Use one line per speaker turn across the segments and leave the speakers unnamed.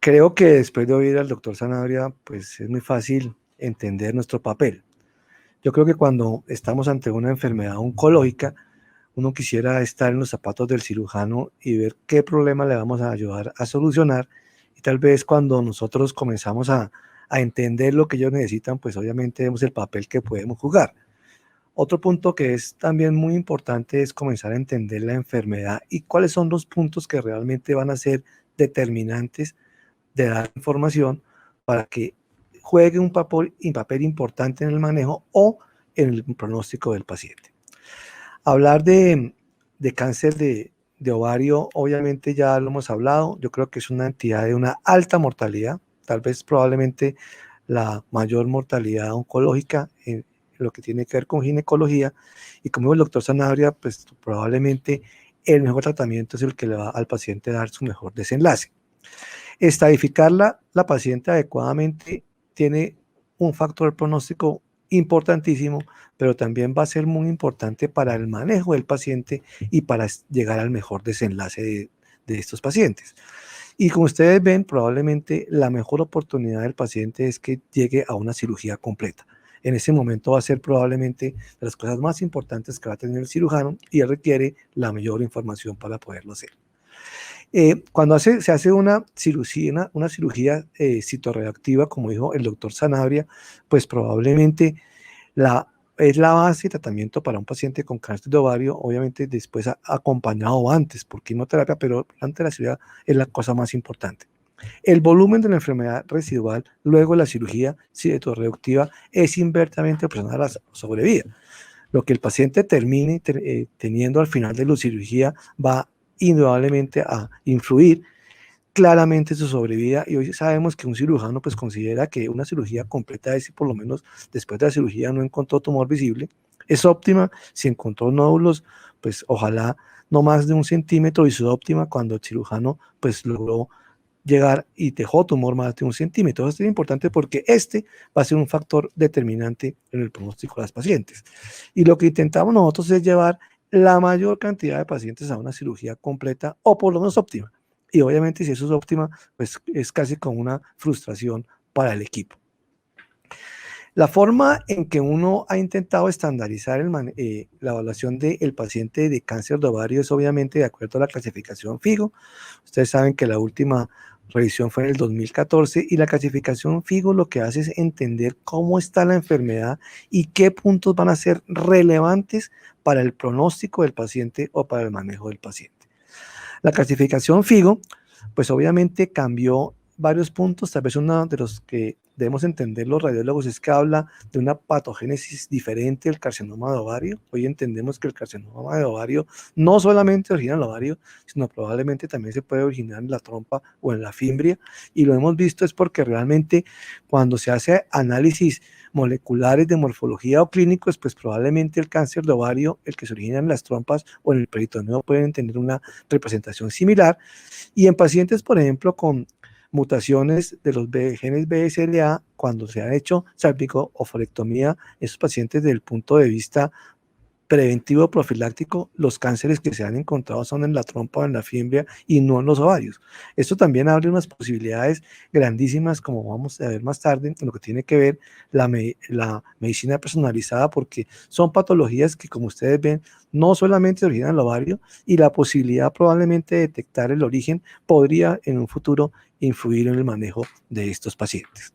Creo que después de oír al doctor Sanabria, pues es muy fácil entender nuestro papel. Yo creo que cuando estamos ante una enfermedad oncológica, uno quisiera estar en los zapatos del cirujano y ver qué problema le vamos a ayudar a solucionar. Y tal vez cuando nosotros comenzamos a entender lo que ellos necesitan, pues obviamente vemos el papel que podemos jugar. Otro punto que es también muy importante es comenzar a entender la enfermedad y cuáles son los puntos que realmente van a ser determinantes de dar información para que juegue un papel importante en el manejo o en el pronóstico del paciente. Hablar de cáncer de ovario, obviamente ya lo hemos hablado, yo creo que es una entidad de una alta mortalidad, tal vez probablemente la mayor mortalidad oncológica en lo que tiene que ver con ginecología, y como dijo el doctor Sanabria, pues probablemente el mejor tratamiento es el que le va al paciente a dar su mejor desenlace. Estadificarla la paciente adecuadamente tiene un factor pronóstico importantísimo, pero también va a ser muy importante para el manejo del paciente y para llegar al mejor desenlace de estos pacientes. Y como ustedes ven, probablemente la mejor oportunidad del paciente es que llegue a una cirugía completa. En ese momento va a ser probablemente de las cosas más importantes que va a tener el cirujano y él requiere la mayor información para poderlo hacer. Cuando se hace una cirugía citorreactiva, como dijo el doctor Sanabria, pues probablemente es la base de tratamiento para un paciente con cáncer de ovario, obviamente después acompañado antes por quimioterapia, pero antes de la cirugía es la cosa más importante. El volumen de la enfermedad residual luego de la cirugía citorreactiva es inversamente proporcional a la sobrevida. Lo que el paciente termine teniendo al final de la cirugía va indudablemente a influir claramente su sobrevida, y hoy sabemos que un cirujano pues considera que una cirugía completa es si por lo menos después de la cirugía no encontró tumor visible, es óptima. Si encontró nódulos, pues ojalá no más de 1 centímetro, y subóptima cuando el cirujano pues logró llegar y dejó tumor más de 1 centímetro. Esto es importante porque este va a ser un factor determinante en el pronóstico de las pacientes. Y lo que intentamos nosotros es llevar la mayor cantidad de pacientes a una cirugía completa o por lo menos óptima. Y obviamente si eso es óptima, pues es casi como una frustración para el equipo. La forma en que uno ha intentado estandarizar la evaluación del paciente de cáncer de ovario es obviamente de acuerdo a la clasificación FIGO. Ustedes saben que la última revisión fue en el 2014 y la clasificación FIGO lo que hace es entender cómo está la enfermedad y qué puntos van a ser relevantes para el pronóstico del paciente o para el manejo del paciente. La clasificación FIGO, pues obviamente cambió varios puntos. Tal vez uno de los que debemos entender los radiólogos es que habla de una patogénesis diferente del carcinoma de ovario. Hoy entendemos que el carcinoma de ovario no solamente origina en el ovario, sino probablemente también se puede originar en la trompa o en la fimbria, y lo hemos visto es porque realmente cuando se hace análisis moleculares de morfología o clínicos, pues probablemente el cáncer de ovario, el que se origina en las trompas o en el peritoneo, pueden tener una representación similar. Y en pacientes, por ejemplo, con mutaciones de los genes BSLA, cuando se ha hecho salpico-oforectomía, esos pacientes desde el punto de vista preventivo profiláctico, los cánceres que se han encontrado son en la trompa o en la fimbria y no en los ovarios. Esto también abre unas posibilidades grandísimas, como vamos a ver más tarde, en lo que tiene que ver la medicina personalizada, porque son patologías que, como ustedes ven, no solamente se originan en el ovario, y la posibilidad probablemente de detectar el origen podría en un futuro influir en el manejo de estos pacientes.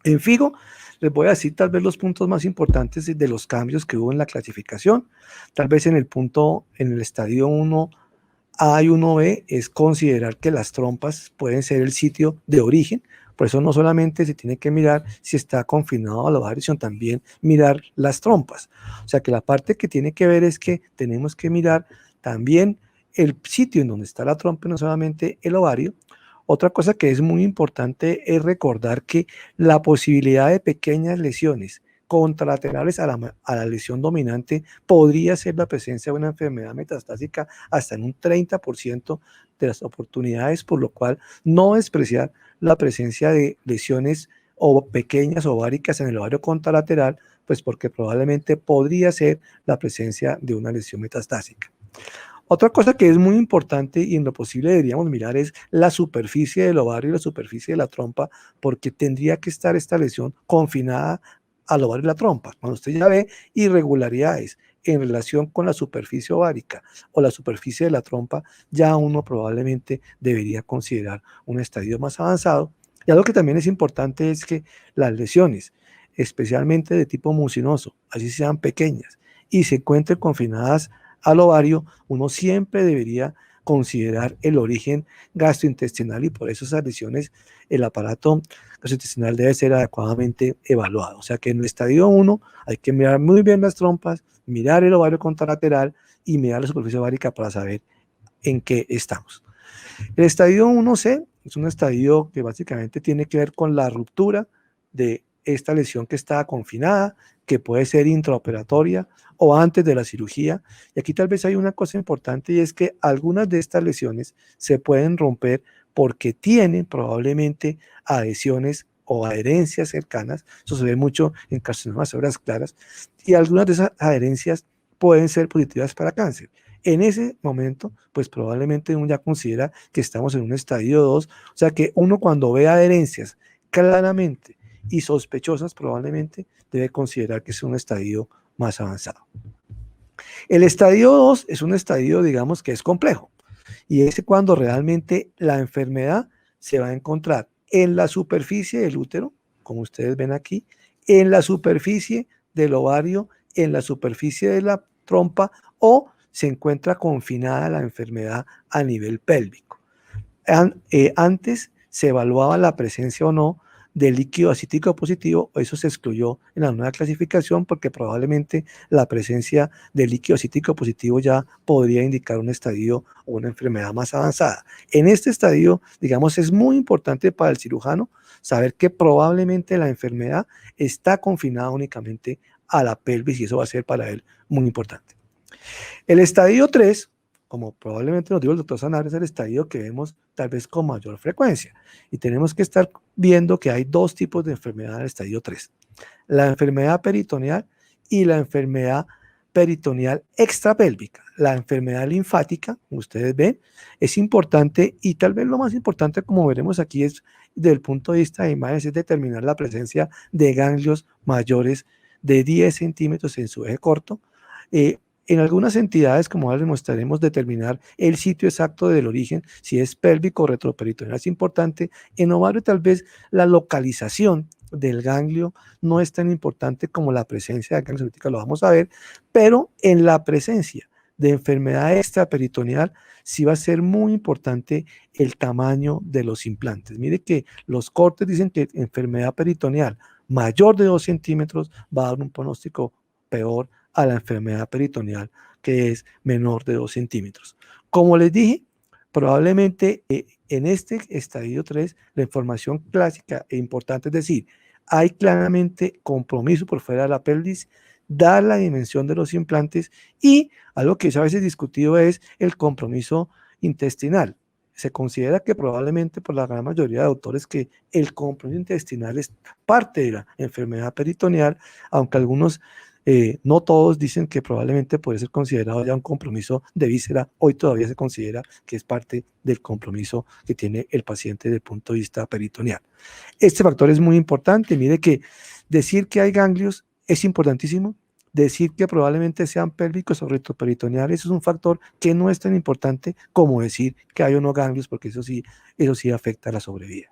En FIGO, les voy a decir tal vez los puntos más importantes de los cambios que hubo en la clasificación. Tal vez en el estadio 1A y 1B es considerar que las trompas pueden ser el sitio de origen. Por eso no solamente se tiene que mirar si está confinado al ovario, sino también mirar las trompas. O sea que la parte que tiene que ver es que tenemos que mirar también el sitio en donde está la trompa, no solamente el ovario. Otra cosa que es muy importante es recordar que la posibilidad de pequeñas lesiones contralaterales a la lesión dominante podría ser la presencia de una enfermedad metastásica hasta en un 30% de las oportunidades, por lo cual no despreciar la presencia de lesiones o pequeñas ováricas en el ovario contralateral, pues porque probablemente podría ser la presencia de una lesión metastásica. Otra cosa que es muy importante y en lo posible deberíamos mirar es la superficie del ovario y la superficie de la trompa, porque tendría que estar esta lesión confinada al ovario y la trompa. Cuando usted ya ve irregularidades en relación con la superficie ovárica o la superficie de la trompa, ya uno probablemente debería considerar un estadio más avanzado. Y algo que también es importante es que las lesiones, especialmente de tipo mucinoso, así sean pequeñas, y se encuentren confinadas al ovario, uno siempre debería considerar el origen gastrointestinal y por eso esas lesiones, el aparato gastrointestinal debe ser adecuadamente evaluado. O sea que en el estadio 1 hay que mirar muy bien las trompas, mirar el ovario contralateral y mirar la superficie ovárica para saber en qué estamos. El estadio 1C es un estadio que básicamente tiene que ver con la ruptura de esta lesión que está confinada, que puede ser intraoperatoria o antes de la cirugía. Y aquí tal vez hay una cosa importante y es que algunas de estas lesiones se pueden romper porque tienen probablemente adhesiones o adherencias cercanas. Eso se ve mucho en carcinomas de células claras. Y algunas de esas adherencias pueden ser positivas para cáncer. En ese momento, pues probablemente uno ya considera que estamos en un estadio 2, o sea que uno cuando ve adherencias claramente y sospechosas, probablemente debe considerar que es un estadio más avanzado. El estadio 2 es un estadio, digamos, que es complejo, y es cuando realmente la enfermedad se va a encontrar en la superficie del útero, como ustedes ven aquí, en la superficie del ovario, en la superficie de la trompa o se encuentra confinada la enfermedad a nivel pélvico. Antes se evaluaba la presencia o no de líquido acítico positivo, eso se excluyó en la nueva clasificación porque probablemente la presencia de líquido acítico positivo ya podría indicar un estadio o una enfermedad más avanzada. En este estadio, digamos, es muy importante para el cirujano saber que probablemente la enfermedad está confinada únicamente a la pelvis y eso va a ser para él muy importante. El estadio 3, como probablemente nos dijo el doctor Sanabria, es el estadio que vemos tal vez con mayor frecuencia. Y tenemos que estar viendo que hay dos tipos de enfermedad del estadio 3. La enfermedad peritoneal y la enfermedad peritoneal extrapélvica. La enfermedad linfática, como ustedes ven, es importante y tal vez lo más importante, como veremos aquí, es desde el punto de vista de imágenes, es determinar la presencia de ganglios mayores de 10 centímetros en su eje corto. En algunas entidades, como ahora les mostraremos, determinar el sitio exacto del origen, si es pélvico o retroperitoneal, es importante. En ovario tal vez la localización del ganglio no es tan importante como la presencia de ganglios, ahorita lo vamos a ver, pero en la presencia de enfermedad extraperitoneal sí va a ser muy importante el tamaño de los implantes. Mire que los cortes dicen que enfermedad peritoneal mayor de 2 centímetros va a dar un pronóstico peor a la enfermedad peritoneal que es menor de 2 centímetros. Como les dije, probablemente en este estadio 3 la información clásica e importante es decir, hay claramente compromiso por fuera de la pelvis, dar la dimensión de los implantes y algo que a veces discutido es el compromiso intestinal. Se considera que probablemente por la gran mayoría de autores que el compromiso intestinal es parte de la enfermedad peritoneal, aunque algunos no todos dicen que probablemente puede ser considerado ya un compromiso de víscera, hoy todavía se considera que es parte del compromiso que tiene el paciente desde el punto de vista peritoneal. Este factor es muy importante, mire que decir que hay ganglios es importantísimo, decir que probablemente sean pélvicos o retroperitoneales es un factor que no es tan importante como decir que hay o no ganglios, porque eso sí afecta a la sobrevida.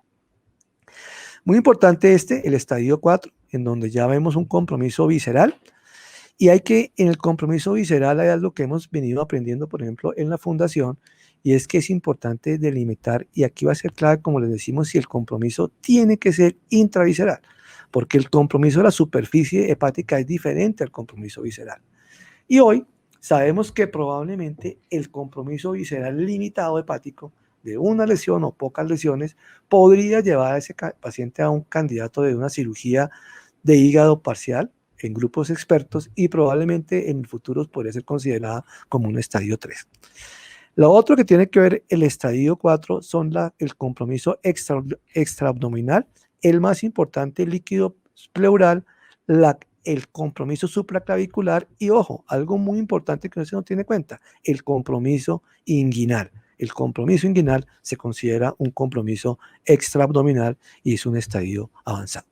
Muy importante el estadio 4, en donde ya vemos un compromiso visceral. Y en el compromiso visceral hay algo que hemos venido aprendiendo, por ejemplo, en la fundación, y es que es importante delimitar, y aquí va a ser clave, como les decimos, si el compromiso tiene que ser intravisceral, porque el compromiso de la superficie hepática es diferente al compromiso visceral. Y hoy sabemos que probablemente el compromiso visceral limitado hepático de una lesión o pocas lesiones podría llevar a ese paciente a un candidato de una cirugía de hígado parcial en grupos expertos y probablemente en el futuro podría ser considerada como un estadio 3. Lo otro que tiene que ver el estadio 4 son el compromiso extraabdominal, el más importante líquido pleural, la el compromiso supraclavicular y, ojo, algo muy importante que no se nos tiene en cuenta, el compromiso inguinal. El compromiso inguinal se considera un compromiso extraabdominal y es un estadio avanzado.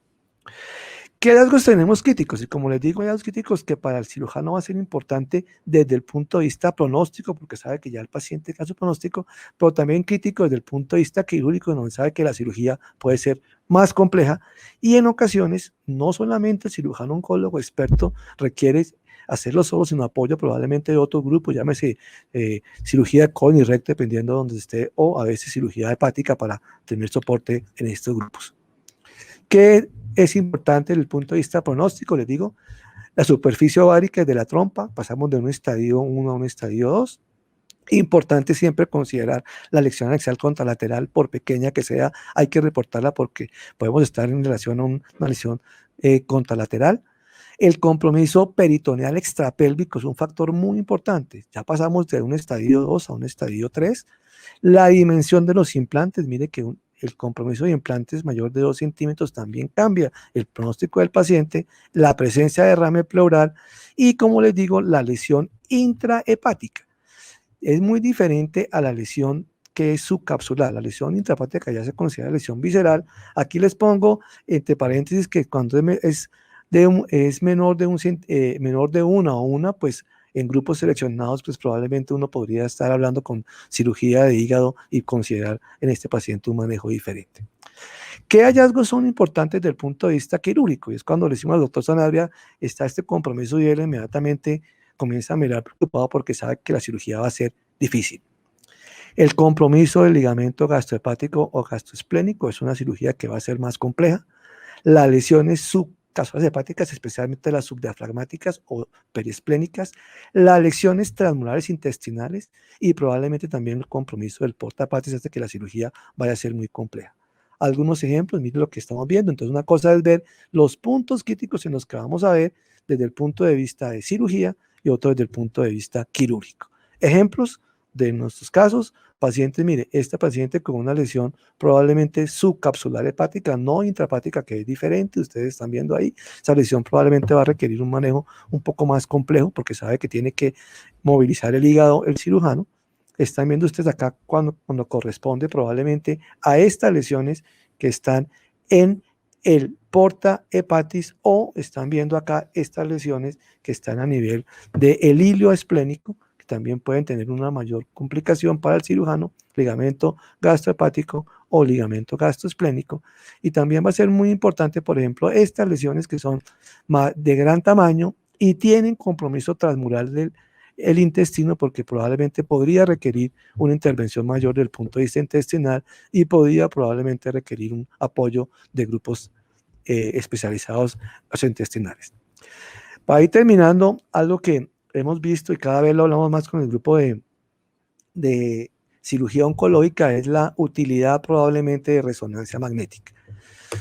¿Qué hallazgos tenemos críticos? Y como les digo, hay hallazgos críticos que para el cirujano va a ser importante desde el punto de vista pronóstico, porque sabe que ya el paciente tiene su pronóstico, pero también crítico desde el punto de vista quirúrgico, donde sabe que la cirugía puede ser más compleja y en ocasiones no solamente el cirujano oncólogo experto requiere hacerlo solo, sino apoyo probablemente de otro grupo, llámese cirugía de colon y recto, dependiendo de donde esté, o a veces cirugía hepática para tener soporte en estos grupos. ¿Qué es importante desde el punto de vista pronóstico? Les digo, la superficie ovárica de la trompa, pasamos de un estadio 1 a un estadio 2. Importante siempre considerar la lesión axial contralateral, por pequeña que sea, hay que reportarla porque podemos estar en relación a una lesión contralateral. El compromiso peritoneal extrapélvico es un factor muy importante. Ya pasamos de un estadio 2 a un estadio 3. La dimensión de los implantes, mire que el compromiso de implantes mayor de 2 centímetros también cambia el pronóstico del paciente, la presencia de derrame pleural y, como les digo, la lesión intrahepática. Es muy diferente a la lesión que es subcapsular. La lesión intrahepática ya se considera lesión visceral. Aquí les pongo entre paréntesis que cuando es menor de una o una, pues en grupos seleccionados, pues probablemente uno podría estar hablando con cirugía de hígado y considerar en este paciente un manejo diferente. ¿Qué hallazgos son importantes desde el punto de vista quirúrgico? Y es cuando le decimos al doctor Sanabria, está este compromiso y él inmediatamente comienza a mirar preocupado porque sabe que la cirugía va a ser difícil. El compromiso del ligamento gastrohepático o gastroesplénico es una cirugía que va a ser más compleja. Las lesiones subcapsulares hepáticas, especialmente las subdiafragmáticas o periesplénicas, las lesiones transmurales intestinales y probablemente también el compromiso del porta hepatis hace que la cirugía vaya a ser muy compleja. Algunos ejemplos, miren lo que estamos viendo. Entonces, una cosa es ver los puntos críticos en los que vamos a ver desde el punto de vista de cirugía y otro desde el punto de vista quirúrgico. Ejemplos de nuestros casos, pacientes, mire, esta paciente con una lesión probablemente subcapsular hepática, no intrahepática, que es diferente, ustedes están viendo ahí, esa lesión probablemente va a requerir un manejo un poco más complejo porque sabe que tiene que movilizar el hígado el cirujano. Están viendo ustedes acá cuando corresponde probablemente a estas lesiones que están en el porta hepatis o están viendo acá estas lesiones que están a nivel del hilio esplénico, que también pueden tener una mayor complicación para el cirujano, ligamento gastrohepático o ligamento gastroesplénico. Y también va a ser muy importante, por ejemplo, estas lesiones que son de gran tamaño y tienen compromiso transmural del el intestino, porque probablemente podría requerir una intervención mayor desde el punto de vista intestinal y podría probablemente requerir un apoyo de grupos especializados gastrointestinales. Para ir terminando, algo que hemos visto y cada vez lo hablamos más con el grupo de cirugía oncológica es la utilidad probablemente de resonancia magnética.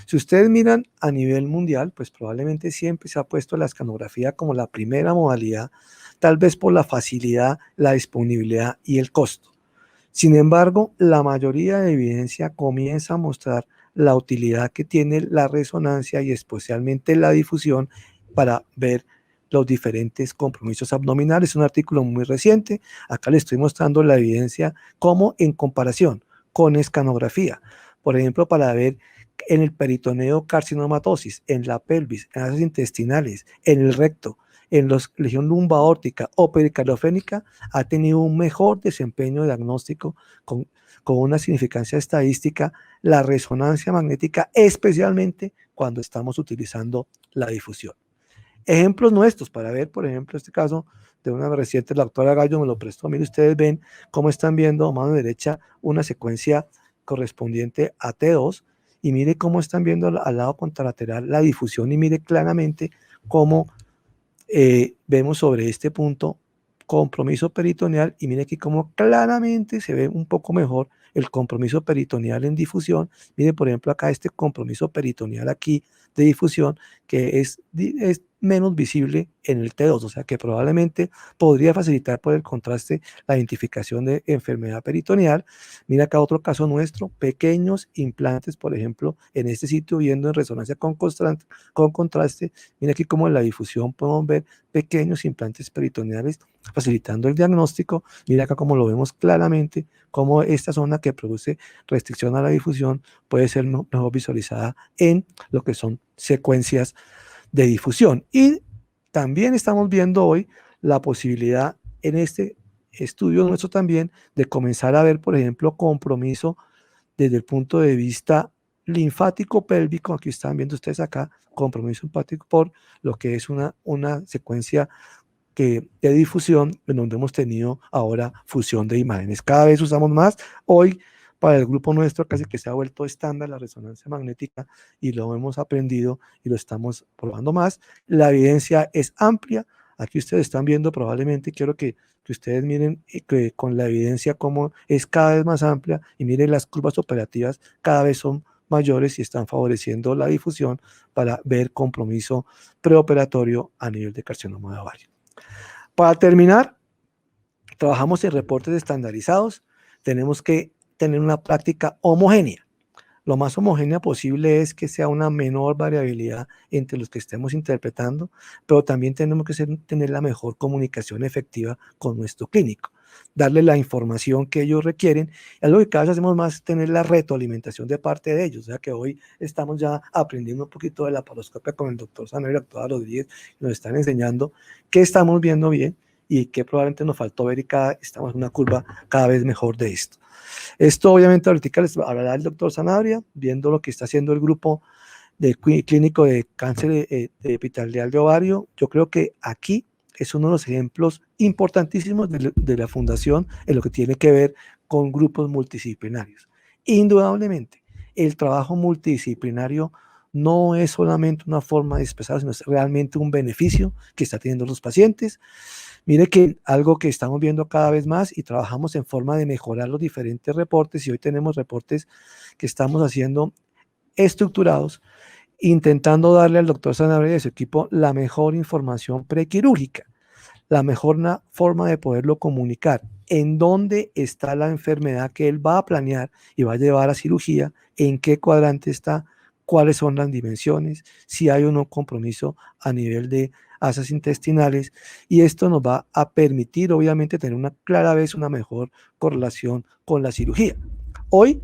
Si ustedes miran a nivel mundial, pues probablemente siempre se ha puesto la escanografía como la primera modalidad, tal vez por la facilidad, la disponibilidad y el costo. Sin embargo, la mayoría de evidencia comienza a mostrar la utilidad que tiene la resonancia y especialmente la difusión para ver los diferentes compromisos abdominales. Es un artículo muy reciente. Acá les estoy mostrando la evidencia como en comparación con escanografía. Por ejemplo, para ver en el peritoneo carcinomatosis, en la pelvis, en las intestinales, en el recto, en la legión lumbaórtica o pericardiofénica, ha tenido un mejor desempeño diagnóstico con una significancia estadística, la resonancia magnética, especialmente cuando estamos utilizando la difusión. Ejemplos nuestros para ver, por ejemplo, este caso de una reciente, la doctora Gallo me lo prestó. Miren, ustedes ven cómo están viendo a mano derecha una secuencia correspondiente a T2 y mire cómo están viendo al lado contralateral la difusión y mire claramente cómo vemos sobre este punto compromiso peritoneal y mire aquí cómo claramente se ve un poco mejor el compromiso peritoneal en difusión. Mire, por ejemplo, acá este compromiso peritoneal aquí de difusión que es menos visible en el T2, o sea que probablemente podría facilitar por el contraste la identificación de enfermedad peritoneal. Mira acá otro caso nuestro, pequeños implantes, por ejemplo, en este sitio viendo en resonancia con contraste, mira aquí como en la difusión podemos ver pequeños implantes peritoneales facilitando el diagnóstico. Mira acá como lo vemos claramente, como esta zona que produce restricción a la difusión puede ser mejor visualizada en lo que son secuencias de difusión. Y también estamos viendo hoy la posibilidad en este estudio nuestro también de comenzar a ver, por ejemplo, compromiso desde el punto de vista linfático pélvico. Aquí están viendo ustedes acá, compromiso linfático por lo que es una secuencia de difusión en donde hemos tenido ahora fusión de imágenes. Cada vez usamos más. Hoy para el grupo nuestro casi que se ha vuelto estándar la resonancia magnética y lo hemos aprendido y lo estamos probando más. La evidencia es amplia. Aquí ustedes están viendo probablemente, quiero que ustedes miren que con la evidencia como es cada vez más amplia y miren las curvas operativas cada vez son mayores y están favoreciendo la difusión para ver compromiso preoperatorio a nivel de carcinoma de ovario. Para terminar, trabajamos en reportes estandarizados. Tenemos que tener una práctica homogénea. Lo más homogénea posible es que sea una menor variabilidad entre los que estemos interpretando, pero también tenemos que tener la mejor comunicación efectiva con nuestro clínico, darle la información que ellos requieren. Algo que cada vez hacemos más es tener la retroalimentación de parte de ellos, o sea que hoy estamos ya aprendiendo un poquito de la laparoscopia con el doctor Sanabria y la doctora Rodríguez, nos están enseñando qué estamos viendo bien y qué probablemente nos faltó ver y estamos en una curva cada vez mejor de esto. Esto obviamente ahorita les hablará el doctor Sanabria, viendo lo que está haciendo el grupo de clínico de cáncer de epitelial de ovario. Yo creo que aquí es uno de los ejemplos importantísimos de la fundación en lo que tiene que ver con grupos multidisciplinarios. Indudablemente, el trabajo multidisciplinario no es solamente una forma de expresar, sino es realmente un beneficio que está teniendo los pacientes. Mire que algo que estamos viendo cada vez más y trabajamos en forma de mejorar los diferentes reportes y hoy tenemos reportes que estamos haciendo estructurados, intentando darle al doctor Sanabria y a su equipo la mejor información prequirúrgica, la mejor forma de poderlo comunicar, en dónde está la enfermedad que él va a planear y va a llevar a cirugía, en qué cuadrante está, cuáles son las dimensiones, si hay o no compromiso a nivel de asas intestinales, y esto nos va a permitir obviamente tener una mejor correlación con la cirugía. Hoy,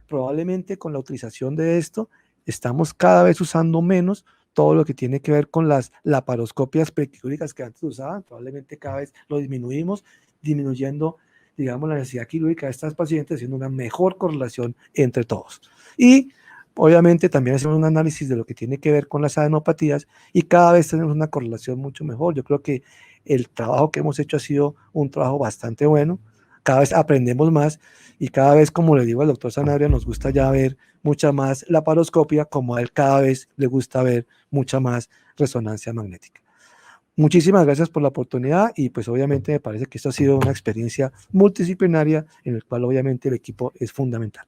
probablemente con la utilización de esto, estamos cada vez usando menos todo lo que tiene que ver con las laparoscopias prequirúrgicas que antes usaban, probablemente cada vez lo disminuimos, disminuyendo, digamos, la necesidad quirúrgica de estas pacientes, haciendo una mejor correlación entre todos. Y obviamente también hacemos un análisis de lo que tiene que ver con las adenopatías y cada vez tenemos una correlación mucho mejor. Yo creo que el trabajo que hemos hecho ha sido un trabajo bastante bueno, cada vez aprendemos más y cada vez, como le digo al doctor Sanabria, nos gusta ya ver mucha más laparoscopia, como a él cada vez le gusta ver mucha más resonancia magnética. Muchísimas gracias por la oportunidad y pues obviamente me parece que esto ha sido una experiencia multidisciplinaria en la cual obviamente el equipo es fundamental.